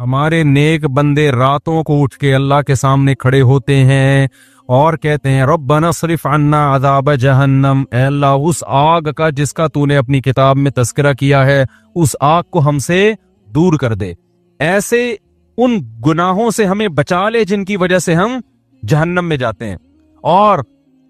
ہمارے نیک بندے راتوں کو اٹھ کے اللہ کے سامنے کھڑے ہوتے ہیں اور کہتے ہیں ربنا اصرف عنا عذاب جہنم، اے اللہ اس آگ کا جس کا تو نے اپنی کتاب میں تذکرہ کیا ہے اس آگ کو ہم سے دور کر دے، ایسے ان گناہوں سے ہمیں بچا لے جن کی وجہ سے ہم جہنم میں جاتے ہیں، اور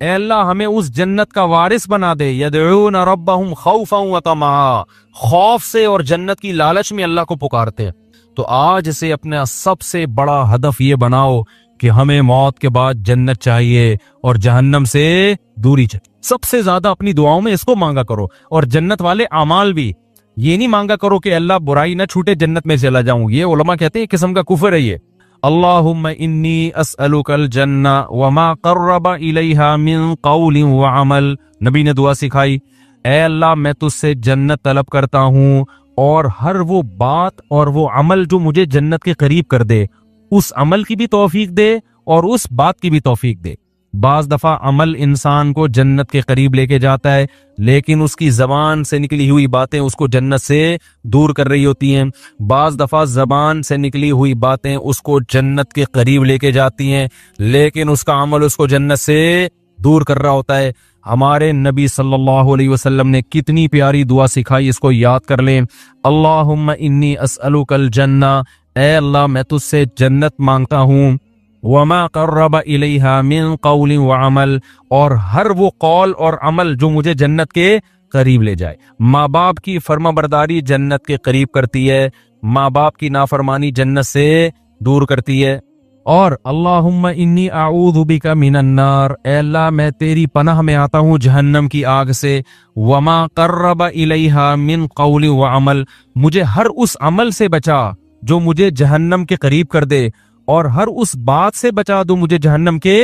اے اللہ ہمیں اس جنت کا وارث بنا دے، یدعون ربہم خوفا وطمعا، خوف سے اور جنت کی لالچ میں اللہ کو پکارتے ہیں۔ تو آج سے اپنا سب سے بڑا ہدف یہ بناؤ کہ ہمیں موت کے بعد جنت چاہیے اور جہنم سے دوری چاہیے۔ سب سے زیادہ اپنی دعاؤں میں اس کو مانگا کرو، اور جنت والے اعمال بھی یہ نہیں مانگا کرو کہ اللہ برائی نہ چھوٹے جنت میں چلا جاؤں، یہ علماء کہتے ہیں قسم کا کفر ہے یہ۔ اللہم انی اسألک الجنہ وما قرب الیہا من قول وعمل، نبی نے دعا سکھائی، اے اللہ میں تجھ سے جنت طلب کرتا ہوں اور ہر وہ بات اور وہ عمل جو مجھے جنت کے قریب کر دے، اس عمل کی بھی توفیق دے اور اس بات کی بھی توفیق دے۔ بعض دفعہ عمل انسان کو جنت کے قریب لے کے جاتا ہے، لیکن اس کی زبان سے نکلی ہوئی باتیں اس کو جنت سے دور کر رہی ہوتی ہیں۔ بعض دفعہ زبان سے نکلی ہوئی باتیں اس کو جنت کے قریب لے کے جاتی ہیں، لیکن اس کا عمل اس کو جنت سے دور کر رہا ہوتا ہے۔ ہمارے نبی صلی اللہ علیہ وسلم نے کتنی پیاری دعا سکھائی، اس کو یاد کر لیں۔ اللہم انی اسألک الجنہ، اے اللہ میں تجھ سے جنت مانگتا ہوں، وما قرب الیہا من قول وعمل، اور ہر وہ قول اور عمل جو مجھے جنت کے قریب لے جائے۔ ماں باپ کی فرما برداری جنت کے قریب کرتی ہے، ماں باپ کی نافرمانی جنت سے دور کرتی ہے۔ اور اللہم انی اعوذ بک من النار، اے اللہ میں تیری پناہ میں آتا ہوں جہنم کی آگ سے، وما قرب الیہا من قول وعمل، مجھے ہر اس عمل سے بچا جو مجھے جہنم کے قریب کر دے، اور ہر اس بات سے بچا دو مجھے جہنم کے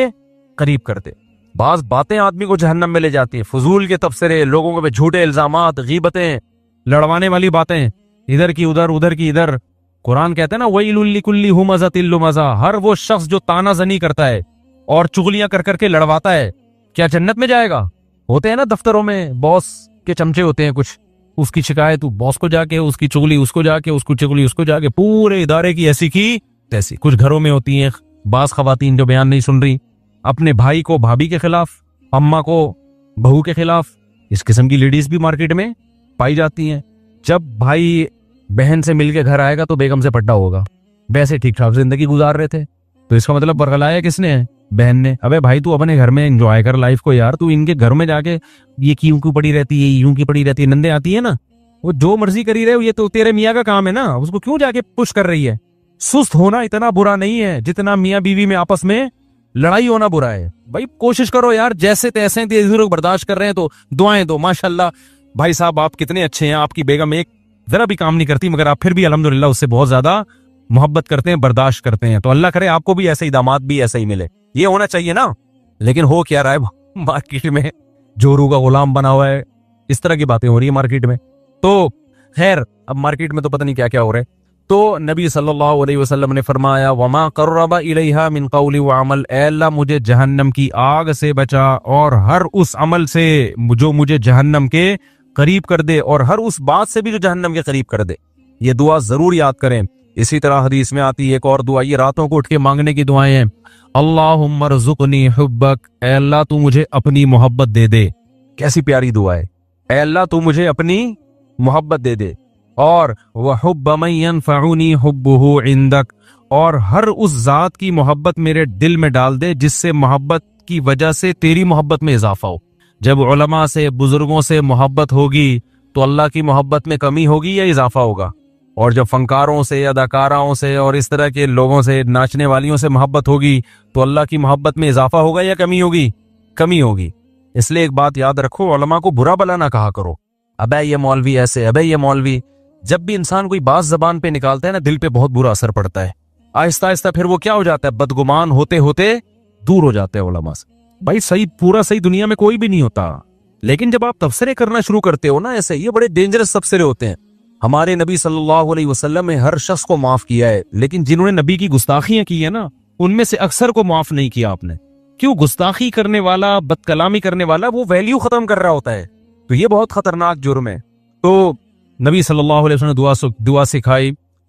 قریب کر دے۔ بعض باتیں آدمی کو جہنم میں لے جاتی ہیں، فضول کے تبصرے، لوگوں کے جھوٹے الزامات، غیبتیں، لڑوانے والی باتیں، ادھر کی ادھر ادھر کی ادھر۔ قرآن کہتا ہے نا وَيْلٌ لِكُلِّ هُمَزَةٍ لُمَزَةٍ، ہر وہ شخص جو تانا زنی کرتا ہے اور چغلیاں کر کر کے لڑواتا ہے، کیا جنت میں جائے گا؟ ہوتے ہیں نا دفتروں میں باس کے چمچے ہوتے ہیں کچھ، اس کی شکایت باس کو جا کے، اس کی چغلی اس کو جا کے، اس کو چغلی اس کو جا کے، پورے ادارے کی ایسی کی تیسی۔ کچھ گھروں میں ہوتی ہیں بعض خواتین جو بیان نہیں سن رہی، اپنے بھائی کو بھابھی کے خلاف، اماں کو بہو کے خلاف، اس قسم کی لیڈیز بھی مارکیٹ میں پائی جاتی ہیں۔ جب بھائی بہن سے مل کے گھر آئے گا تو بیگم سے پٹا ہوگا، ویسے ٹھیک ٹھاک زندگی گزار رہے تھے، تو اس کا مطلب برگلایا کس نے ہے؟ بہن نے۔ ابے بھائی تو اپنے گھر میں انجوائے کر لائف کو یار، تو ان کے گھر میں جا کے یہ کیوں پڑی رہتی ہے، یوں کی پڑی رہتی ہے، نندے آتی ہے نا، وہ جو مرضی کری رہے، یہ تو تیرے میاں کا کام ہے نا، اس کو کیوں جا کے پش کر رہی ہے؟ سست ہونا اتنا برا نہیں ہے جتنا میاں بیوی میں آپس میں لڑائی ہونا برا ہے۔ بھائی کوشش کرو یار، جیسے تیسے تیزی برداشت کر رہے ہیں تو دعائیں دو، ماشاءاللہ بھائی صاحب آپ کتنے اچھے ہیں، آپ کی بیگم ایک ذرا بھی کام نہیں کرتی، مگر آپ پھر بھی الحمدللہ اس سے بہت زیادہ محبت کرتے ہیں، برداشت کرتے ہیں، تو اللہ کرے آپ کو بھی ایسے ہی داماد بھی ایسا ہی ملے، یہ ہونا چاہیے نا۔ لیکن ہو کیا رہا ہے مارکیٹ میں، جورو کا غلام بنا ہوا ہے، اس طرح کی باتیں ہو رہی ہیں مارکیٹ میں۔ تو خیر اب مارکیٹ میں تو پتہ نہیں کیا کیا ہو رہا ہے۔ تو نبی صلی اللہ علیہ وسلم نے فرمایا وما قرب الیہا من قول وعمل، اے اللہ مجھے جہنم کی آگ سے بچا اور ہر اس عمل سے جو مجھے جہنم کے قریب کر دے، اور ہر اس بات سے بھی جو جہنم کے قریب کر دے۔ یہ دعا ضرور یاد کریں۔ اسی طرح حدیث میں آتی ہے ایک اور دعا، یہ راتوں کو اٹھ کے مانگنے کی دعائیں ہیں۔ اللہم ارزقنی حبک، اے اللہ تو مجھے اپنی محبت دے دے۔ کیسی پیاری دعا ہے، اے اللہ تو مجھے اپنی محبت دے دے، اور وحب من ينفعنی حبہ عندک، اور ہر اس ذات کی محبت میرے دل میں ڈال دے جس سے محبت کی وجہ سے تیری محبت میں اضافہ ہو۔ جب علماء سے بزرگوں سے محبت ہوگی تو اللہ کی محبت میں کمی ہوگی یا اضافہ ہوگا؟ اور جب فنکاروں سے، اداکاراؤں سے اور اس طرح کے لوگوں سے، ناچنے والیوں سے محبت ہوگی تو اللہ کی محبت میں اضافہ ہوگا یا کمی ہوگی؟ کمی ہوگی۔ اس لیے ایک بات یاد رکھو، علماء کو برا بلا نہ کہا کرو، ابے یہ مولوی ایسے، ابے یہ مولوی۔ جب بھی انسان کوئی بات زبان پہ نکالتا ہے نا، دل پہ بہت برا اثر پڑتا ہے، آہستہ آہستہ پھر وہ کیا ہو جاتا ہے، بدگمان ہوتے ہوتے دور ہو جاتے ہیں علماء سے۔ بھائی صحیح، پورا صحیح دنیا میں کوئی بھی نہیں ہوتا، لیکن جب آپ تبصرے کرنا شروع کرتے ہو نا ایسے، یہ بڑے ڈینجرس تبصرے ہوتے ہیں۔ ہمارے نبی صلی اللہ علیہ وسلم نے ہر شخص کو معاف کیا ہے، لیکن جنہوں نے نبی کی گستاخیاں کی ہیں نا، ان میں سے اکثر کو معاف نہیں کیا آپ نے۔ کیوں؟ گستاخی کرنے والا، بد کلامی کرنے والا وہ ویلیو ختم کر رہا ہوتا ہے، تو یہ بہت خطرناک جرم ہے۔ تو نبی صلی اللہ علیہ وسلم نے دعا سکھائی،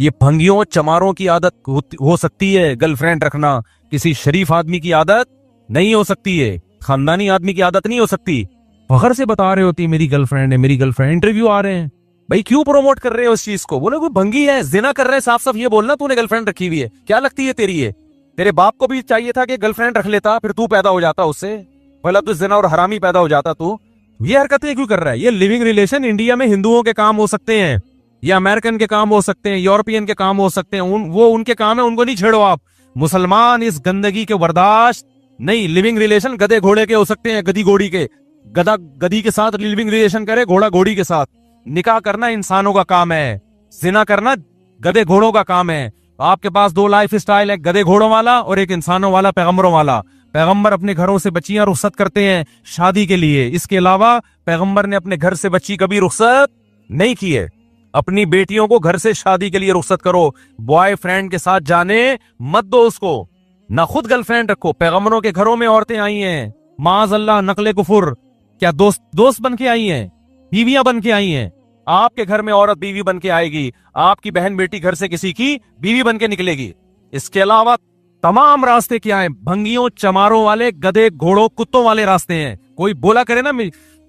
یہ بھنگیوں چماروں کی عادت ہو سکتی ہے گرل فرینڈ رکھنا، کسی شریف آدمی کی عادت نہیں ہو سکتی ہے، خاندانی آدمی کی عادت نہیں ہو سکتی۔ فخر سے بتا رہے ہوتی میری گرل فرینڈ ہے، میری گرل فرینڈ، انٹرویو آ رہے ہیں، بھائی کیوں پروموٹ کر رہے ہو اس چیز کو؟ بولے کوئی بھنگی ہے، زنا کر رہے ہیں، صاف صاف یہ بولنا تو نے گرل فرینڈ رکھی ہوئی ہے، کیا لگتی ہے تیری یہ؟ تیرے باپ کو بھی چاہیے تھا کہ گرل فرینڈ رکھ لیتا، پھر تو پیدا ہو جاتا اس سے، پہلا تو زنا اور حرامی پیدا ہو جاتا تو۔ یہ حرکتیں کیوں کر رہا ہے؟ یہ لیونگ ریلیشن انڈیا میں ہندوؤں کے کام ہو سکتے ہیں، یا امریکن کے کام ہو سکتے ہیں، یورپین کے کام ہو سکتے ہیں، وہ ان کے کام ہے، ان کو نہیں چھیڑو آپ۔ مسلمان اس گندگی کے برداشت نہیں۔ لیونگ ریلیشن گدے گھوڑے کے ہو سکتے ہیں، گدی گھوڑی کے، گدا گدی کے ساتھ لیونگ ریلیشن کرے، گھوڑا گھوڑی کے ساتھ۔ نکاح کرنا انسانوں کا کام ہے، زنا کرنا گدے گھوڑوں کا کام ہے۔ آپ کے پاس دو لائف سٹائل ہے، گدے گھوڑوں والا اور ایک انسانوں والا، پیغمبروں والا۔ پیغمبر اپنے گھروں سے بچیاں رخصت کرتے ہیں شادی کے لیے، اس کے علاوہ پیغمبر نے اپنے گھر سے بچی کبھی رخصت نہیں کی ہے۔ اپنی بیٹیوں کو گھر سے شادی کے لیے رخصت کرو، بوائے فرینڈ کے ساتھ جانے مت دو اس کو، نہ خود گرل فرینڈ رکھو۔ پیغمبروں کے گھروں میں عورتیں آئی ہیں، معاذ اللہ نقل کفر، کیا دوست بن کے آئی ہیں، بیویاں بن کے آئی ہیں۔ آپ کے گھر میں عورت بیوی بن کے آئے گی، آپ کی بہن بیٹی گھر سے کسی کی بیوی بن کے نکلے گی۔ اس کے علاوہ تمام راستے کیا ہیں؟ بھنگیوں چماروں والے، گدے گھوڑوں کتوں والے راستے ہیں۔ کوئی بولا کرے نا،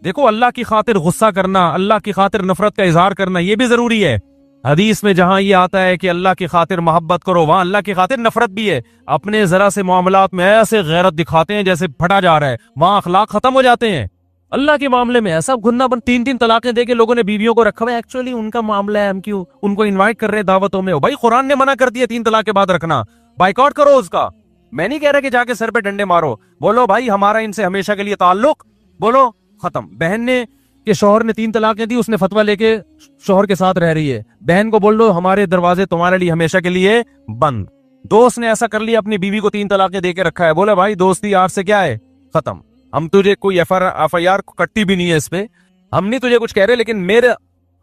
دیکھو اللہ کی خاطر غصہ کرنا، اللہ کی خاطر نفرت کا اظہار کرنا یہ بھی ضروری ہے۔ حدیث میں جہاں یہ آتا ہے کہ اللہ کی خاطر محبت کرو، وہاں اللہ کی خاطر نفرت بھی ہے۔ اپنے ذرا سے معاملات میں ایسے غیرت دکھاتے ہیں جیسے پھٹا جا رہا ہے، وہاں اخلاق ختم ہو جاتے ہیں۔ اللہ کے معاملے میں ایسا گھننا بن، 3 طلاقیں دے کے لوگوں نے بیویوں کو رکھا ہوا ہے، ایکچولی ان کا معاملہ ہے، ہم کیوں ان کو انوائٹ کر رہے ہیں دعوتوں میں؟ بھائی قرآن نے منع کر دیا 3 طلاق کے بعد رکھنا، بائیکاٹ کرو اس کا۔ میں نہیں کہہ رہا کہ جا کے سر پہ ڈنڈے مارو، بولو بھائی ہمارا ان سے ہمیشہ کے لیے تعلق، بولو ختم۔ بہن نے کہ شوہر نے 3 طلاقیں دی، اس نے فتویٰ لے کے شوہر کے ساتھ رہ رہی ہے، بہن کو بول دو ہمارے دروازے تمہارے لیے ہمیشہ کے لیے بند۔ دوست نے ایسا کر لیا، اپنی بیوی کو 3 طلاقیں دے کے رکھا ہے، بولے بھائی دوستی آپ سے کیا ہے، ختم۔ ہم تجھے کوئی ایف آئی آر کٹی بھی نہیں ہے اس پہ، ہم نہیں تجھے کچھ کہہ رہے، لیکن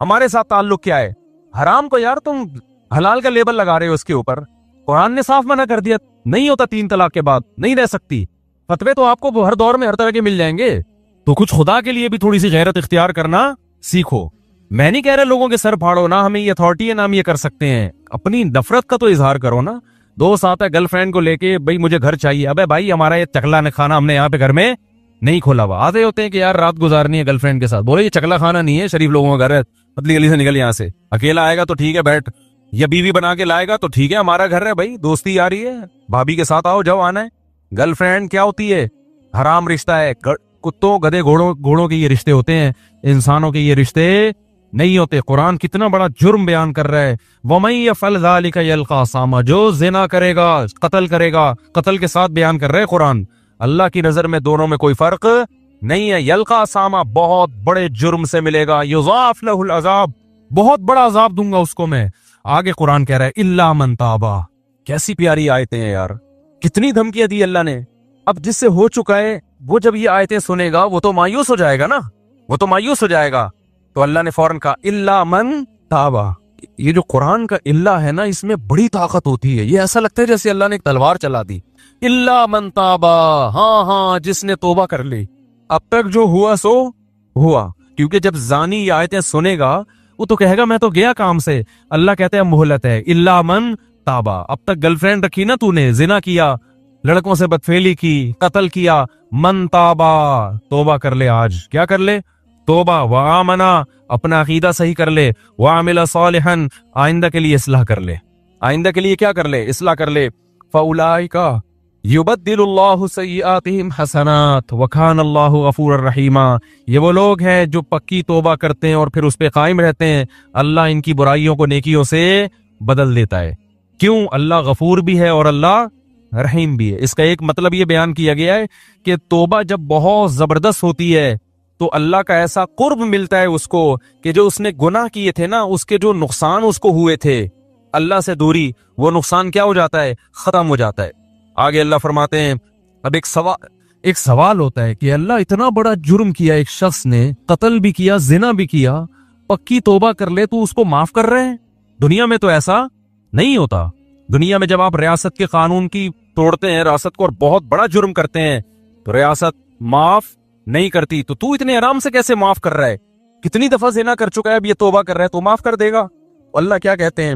ہمارے ساتھ تعلق کیا ہے؟ حرام کو یار تم حلال کا لیبل لگا رہے ہو اس کے اوپر۔ قرآن نے صاف منع کر دیا، نہیں ہوتا 3 طلاق کے بعد، نہیں رہ سکتی۔ فتوے تو آپ کو ہر دور میں ہر طرح کے مل جائیں گے، تو کچھ خدا کے لیے بھی تھوڑی سی غیرت اختیار کرنا سیکھو۔ میں نہیں کہہ رہا لوگوں کے سر پھاڑو، نہ ہمیں یہ اتھارٹی ہے نہ ہم یہ کر سکتے ہیں، اپنی نفرت کا تو اظہار کرو نا۔ دوست آتا ہے گرل فرینڈ کو لے کے، بھائی مجھے گھر چاہیے، ابے بھائی ہمارا یہ چکلا کھانا ہم نے یہاں پہ گھر میں نہیں کھولا ہوا۔ آتے ہوتے ہیں کہ یار رات گزارنی ہے گرل فرینڈ کے ساتھ، بولے یہ چکلا کھانا نہیں ہے، شریف لوگوں کا گھر ہے، پتلی گلی سے نکل یہاں سے، اکیلا آئے گا تو ٹھیک ہے بیٹھ، یا بیوی بنا کے لائے گا تو ٹھیک ہے ہمارا گھر ہے، بھائی دوستی آ رہی ہے بھابھی کے ساتھ آؤ جاؤ آنا ہے۔ گرل فرینڈ کیا ہوتی ہے؟ حرام رشتہ ہے، کتوں گدے گھوڑوں کے یہ رشتے ہوتے ہیں، انسانوں کے یہ رشتے نہیں ہوتے۔ قرآن کتنا بڑا جرم بیان کر رہا ہے، وَمَن يَفْعَلْ ذَلِكَ يَلْقَ أَثَامًا، جو زنا کرے گا قتل کرے گا، قتل کے ساتھ بیان کر رہے قرآن۔ اللہ کی نظر میں دونوں میں کوئی فرق نہیں ہے۔ یلقا اسامہ بہت بڑے جرم سے ملے گا، یضاعف لہ العذاب، بہت بڑا عذاب دوں گا اس کو میں۔ آگے قرآن کہہ رہا ہے الا من تابا، کیسی پیاری آیتیں ہیں یار، کتنی دھمکیاں دی اللہ نے۔ اب جس سے ہو چکا ہے وہ جب یہ آیتیں سنے گا وہ تو مایوس ہو جائے گا نا، وہ تو مایوس ہو جائے گا۔ تو اللہ نے فوراً کہا الا من تابا۔ یہ جو قرآن کا الا ہے نا، اس میں بڑی طاقت ہوتی ہے، یہ ایسا لگتا ہے جیسے اللہ نے ایک تلوار چلا دی۔ الا من تابا، ہاں جس نے توبہ کر لی۔ اب تک جو ہوا سو ہوا، کیونکہ جب زانی یہ آیتیں سنے گا وہ تو کہے گا میں تو گیا کام سے۔ اللہ کہتے ہیں مہلت ہے، الا من تابا۔ اب تک گرل فرینڈ رکھی نا تو نے، زنا کیا، لڑکوں سے بدفعلی کی، قتل کیا، من تابا، توبہ کر لے آج، کیا کر لے؟ توبہ، وآمنا، اپنا عقیدہ صحیح کر لے، وعمل صالحا، آئندہ کے لیے اصلاح کر لے، آئندہ کے لیے کیا کر لے؟ اصلاح کر لے۔ فاولئک یبدل اللہ سیئاتہم حسنات وکان اللہ غفورا رحیما۔ یہ وہ لوگ ہیں جو پکی توبہ کرتے ہیں اور پھر اس پہ قائم رہتے ہیں، اللہ ان کی برائیوں کو نیکیوں سے بدل دیتا ہے۔ کیوں؟ اللہ غفور بھی ہے اور اللہ رحیم بھی ہے۔ اس کا ایک مطلب یہ بیان کیا گیا ہے کہ توبہ جب بہت زبردست ہوتی ہے تو اللہ کا ایسا قرب ملتا ہے اس کو کہ جو اس نے گناہ کیے تھے نا، اس کے جو نقصان اس کو ہوئے تھے، اللہ سے دوری، وہ نقصان کیا ہو جاتا ہے؟ ختم ہو جاتا ہے۔ آگے اللہ فرماتے ہیں، اب ایک سوال ہوتا ہے کہ اللہ اتنا بڑا جرم کیا ایک شخص نے، قتل بھی کیا، زنا بھی کیا، پکی توبہ کر لے تو اس کو معاف کر رہے ہیں؟ دنیا میں تو ایسا نہیں ہوتا۔ دنیا میں جب آپ ریاست کے قانون کی توڑتے ہیں، ریاست کو اور بہت بڑا جرم کرتے ہیں تو ریاست معاف نہیں کرتی، تو اتنے آرام سے کیسے معاف کر رہا ہے؟ کتنی دفعہ زنا کر چکا ہے، اب یہ توبہ کر رہا ہے تو معاف کر دے گا۔ اللہ کیا کہتے ہیں؟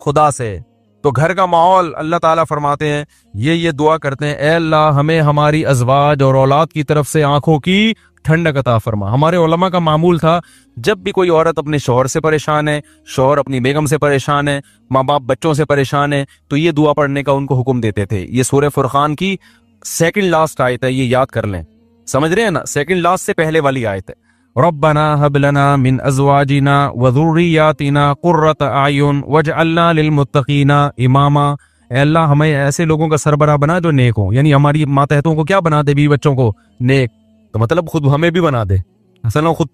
خدا سے. تو گھر کا ماحول اللہ تعالیٰ فرماتے ہیں یہ دعا کرتے ہیں, اے اللہ ہمیں ہماری ازواج اور اولاد کی طرف سے آنکھوں کی ٹھنڈک عطا فرما. ہمارے علماء کا معمول تھا جب بھی کوئی عورت اپنے شوہر سے پریشان ہے, شوہر اپنی بیگم سے پریشان ہے, ماں باپ بچوں سے پریشان ہے, تو یہ دعا پڑھنے کا ان کو حکم دیتے تھے. یہ سورہ فرقان کی سیکنڈ لاسٹ آیت ہے, یہ یاد کر لیں. سمجھ رہے ہیں نا, سیکنڈ لاسٹ سے پہلے والی آیت ہے. ربنا هب لنا من ازواجنا وذرياتنا قرة اعین واجعلنا للمتقین اماما. اے اللہ ہمیں ایسے لوگوں کا سربراہ بنا جو نیک ہوں, یعنی ہماری ماتحتوں کو کیا بنا دے, بیوی بچوں کو نیک. تو مطلب خود ہمیں بھی بنا دے, اصل خود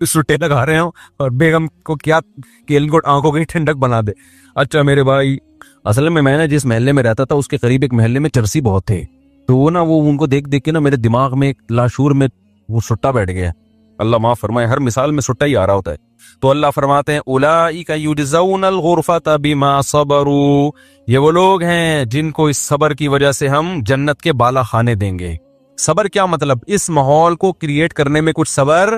سٹے لگا رہے ہوں اور بیگم کو کیا کیل کوٹ آنکھوں کی ٹھنڈک بنا دے. اچھا میرے بھائی, اصل میں نے جس محلے میں رہتا تھا اس کے قریب ایک محلے میں چرسی بہت تھے, تو وہ ان کو دیکھ کے میرے دماغ میں لاشور میں وہ سٹا بیٹھ گیا. اللہ معاف فرمائے, ہر مثال میں سٹا ہی آ رہا ہوتا ہے. تو اللہ فرماتے ہیں اولئک یجزون الغرفۃ بما صبروا, یہ وہ لوگ ہیں جن کو اس صبر کی وجہ سے ہم جنت کے بالا خانے دیں گے. صبر کیا مطلب, اس ماحول کو کریٹ کرنے میں کچھ صبر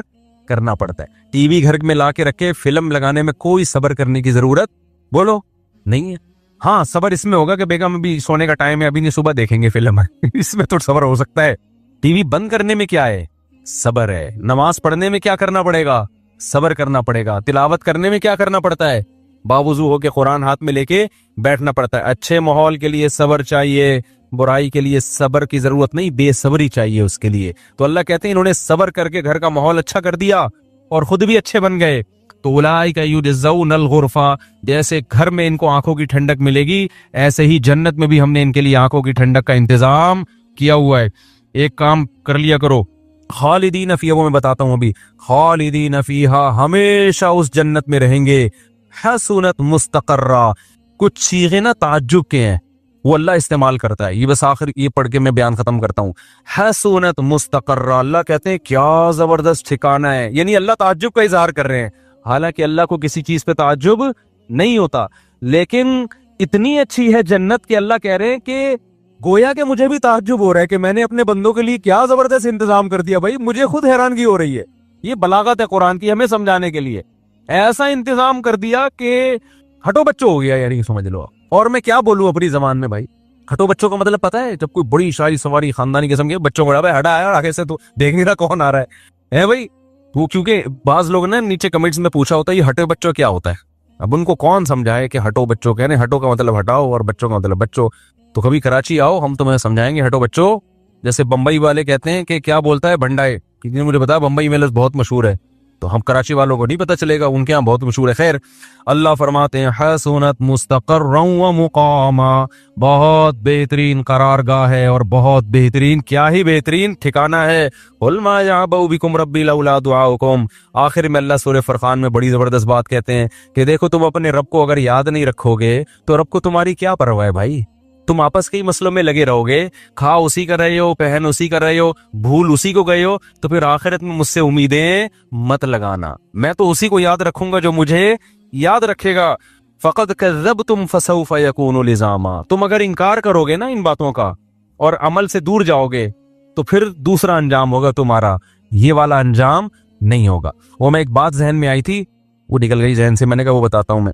کرنا پڑتا ہے. ٹی وی گھر میں لا کے رکھے, فلم لگانے میں کوئی صبر کرنے کی ضرورت بولو نہیں ہے. ہاں صبر اس میں ہوگا کہ بیگم ابھی سونے کا ٹائم ہے, ابھی نہیں صبح دیکھیں گے فلم, اس میں تو صبر ہو سکتا ہے. ٹی وی بند کرنے میں کیا ہے, صبر ہے. نماز پڑھنے میں کیا کرنا پڑے گا, صبر کرنا پڑے گا. تلاوت کرنے میں کیا کرنا پڑتا ہے, باوضو ہو کے قرآن ہاتھ میں لے کے بیٹھنا پڑتا ہے. اچھے ماحول کے لیے صبر چاہیے, برائی کے لیے صبر کی ضرورت نہیں, بے صبری چاہیے اس کے لیے. تو اللہ کہتے ہیں انہوں نے صبر کر کے گھر کا ماحول اچھا کر دیا اور خود بھی اچھے بن گئے. تو اولئک یجزون الغرفہ, جیسے گھر میں ان کو آنکھوں کی ٹھنڈک ملے گی, ایسے ہی جنت میں بھی ہم نے ان کے لیے آنکھوں کی ٹھنڈک کا انتظام کیا ہوا ہے. ایک کام کر لیا کرو, خالدین فیہا, وہ میں بتاتا ہوں ابھی, خالدین فیہا, ہمیشہ اس جنت میں رہیں گے. حسنت مستقرہ, کچھ صیغے نا تعجب کے ہیں, وہ اللہ استعمال کرتا ہے. یہ بس آخر یہ پڑھ کے میں بیان ختم کرتا ہوں. حسنت مستقرہ, اللہ کہتے ہیں کیا زبردست ٹھکانہ ہے, یعنی اللہ تعجب کا اظہار کر رہے ہیں. حالانکہ اللہ کو کسی چیز پہ تعجب نہیں ہوتا, لیکن اتنی اچھی ہے جنت کہ اللہ کہہ رہے ہیں کہ گویا کہ مجھے بھی تعجب ہو رہا ہے کہ میں نے اپنے بندوں کے لیے کیا زبردست انتظام کر دیا. بھائی مجھے خود حیرانگی ہو رہی ہے. یہ بلاغت ہے قرآن کی, ہمیں سمجھانے کے لیے ایسا انتظام کر دیا کہ ہٹو بچوں ہو گیا, یعنی سمجھ لو. اور میں کیا بولوں اپنی زبان میں بھائی, ہٹو بچوں کا مطلب پتا ہے, جب کوئی بڑی شاری سواری خاندانی قسم کے بچوں کو ہٹا ہے, آگے سے تو دیکھ نہیں رہا کون آ رہا ہے بھائی. تو کیونکہ بعض لوگ نے نیچے کمنٹس میں پوچھا ہوتا ہے یہ ہٹے بچوں کیا ہوتا ہے. اب ان کو کون سمجھائے کہ ہٹو بچوں کہنے, ہٹو کا مطلب ہٹاؤ اور بچوں کا مطلب بچوں. تو کبھی کراچی آؤ, ہم تمہیں سمجھائیں گے ہٹو بچوں. جیسے بمبئی والے کہتے ہیں کہ کیا بولتا ہے بنڈائے, کسی نے مجھے بتایا بمبئی میں لفظ بہت مشہور ہے, تو ہم کراچی والوں کو نہیں پتہ چلے گا, ان کے یہاں بہت مشہور ہے. خیر, اللہ فرماتے ہیں حسنت مستقرا و مقاما, بہت بہترین قرارگاہ ہے اور بہت بہترین, کیا ہی بہترین ٹھکانہ ہے. قل ما یعبأ بکم ربی لولا دعاؤکم, آخر میں اللہ سورہ فرقان میں بڑی زبردست بات کہتے ہیں کہ دیکھو تم اپنے رب کو اگر یاد نہیں رکھو گے تو رب کو تمہاری کیا پرواہ ہے بھائی. تم آپس کے ہی مسئلوں میں لگے رہو گے, کھا اسی کر رہے ہو, پہن اسی کر رہے ہو, بھول اسی کو گئے ہو, تو پھر آخرت میں مجھ سے امیدیں مت لگانا. میں تو اسی کو یاد رکھوں گا جو مجھے یاد رکھے گا. فقد کذبتم فسوف یکون لزاما, تم اگر انکار کرو گے نا ان باتوں کا اور عمل سے دور جاؤ گے تو پھر دوسرا انجام ہوگا تمہارا, یہ والا انجام نہیں ہوگا. وہ میں ایک بات ذہن میں آئی تھی, وہ نکل گئی ذہن سے, میں نے کہا وہ بتاتا ہوں میں.